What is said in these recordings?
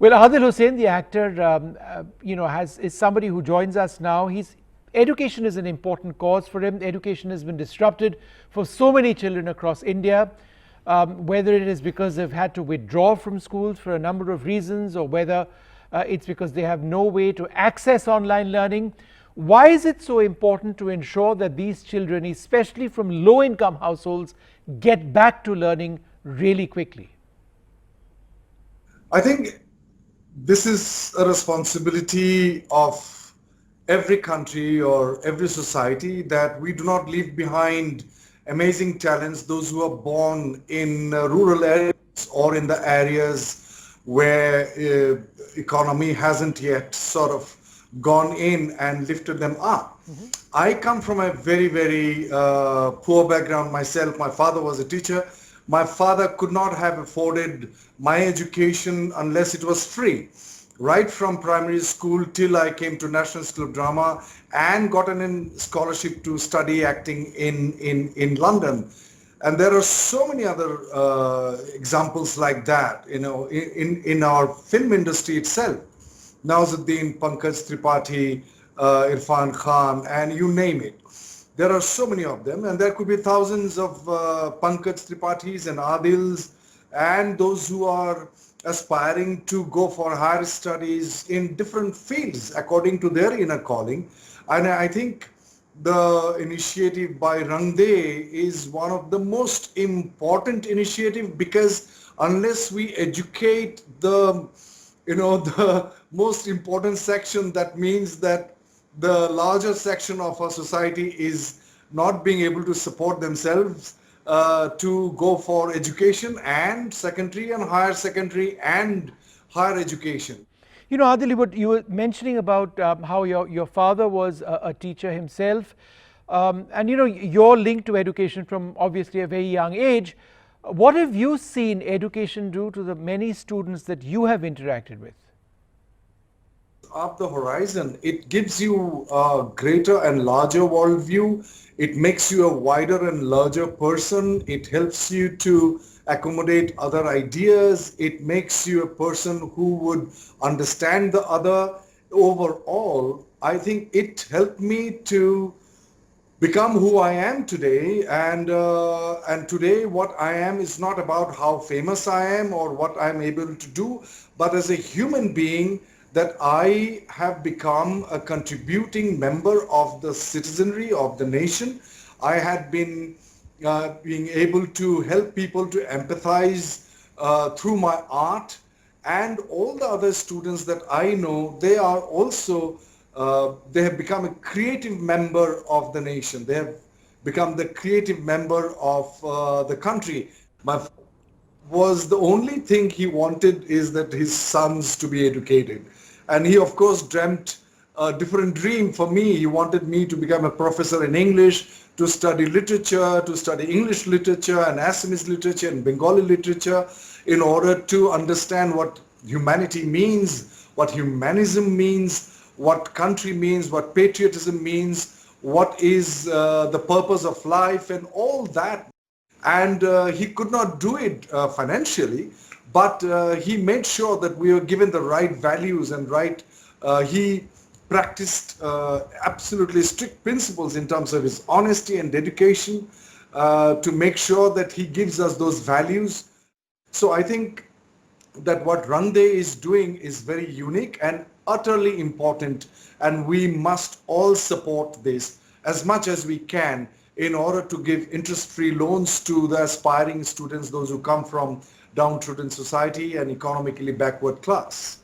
Well, Adil Hussain, the actor, is somebody who joins us now. Education is an important cause for him. Education has been disrupted for so many children across India, whether it is because they've had to withdraw from schools for a number of reasons, or whether it's because they have no way to access online learning. Why is it so important to ensure that these children, especially from low-income households, get back to learning really quickly? I think this is a responsibility of every country or every society, that we do not leave behind amazing talents, those who are born in rural areas or in the areas where economy hasn't yet sort of gone in and lifted them up. I come from a very poor background myself. My father was a teacher. My father could not have afforded my education unless it was free. Right from primary school till I came to National School of Drama and got an scholarship to study acting in London. And there are so many other examples like that, in our film industry itself. Nawazuddin, Pankaj Tripathi, Irfan Khan, and you name it. There are so many of them, and there could be thousands of Pankaj Tripathis and Adils, and those who are aspiring to go for higher studies in different fields according to their inner calling. And I think the initiative by Rang De is one of the most important initiative, because unless we educate the most important section, that means that the larger section of our society is not being able to support themselves to go for education and secondary and higher secondary and higher education. You know, Adil, what you were mentioning about how your father was a teacher himself, and your link to education from obviously a very young age. What have you seen education do to the many students that you have interacted with? Up the horizon, it gives you a greater and larger worldview. It makes you a wider and larger person. It helps you to accommodate other ideas. It makes you a person who would understand the other. Overall, I think it helped me to become who I am today, and today what I am is not about how famous I am or what I'm able to do, but as a human being, that I have become a contributing member of the citizenry of the nation. I had been being able to help people to empathize through my art, and all the other students that I know, they are also they have become a creative member of the nation. They have become the creative member of the country. My was the only thing he wanted is that his sons to be educated. And he of course dreamt a different dream for me. He wanted me to become a professor in English, to study literature, to study English literature and Assamese literature and Bengali literature, in order to understand what humanity means, what humanism means, what country means, what patriotism means, what is the purpose of life and all that. And he could not do it financially, but he made sure that we were given the right values and he practiced absolutely strict principles in terms of his honesty and dedication to make sure that he gives us those values. So I think that what Rang De is doing is very unique and utterly important, and we must all support this as much as we can in order to give interest-free loans to the aspiring students, those who come from downtrodden society and economically backward class.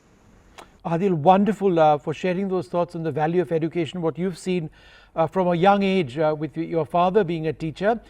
Adil, wonderful for sharing those thoughts on the value of education, what you've seen from a young age with your father being a teacher.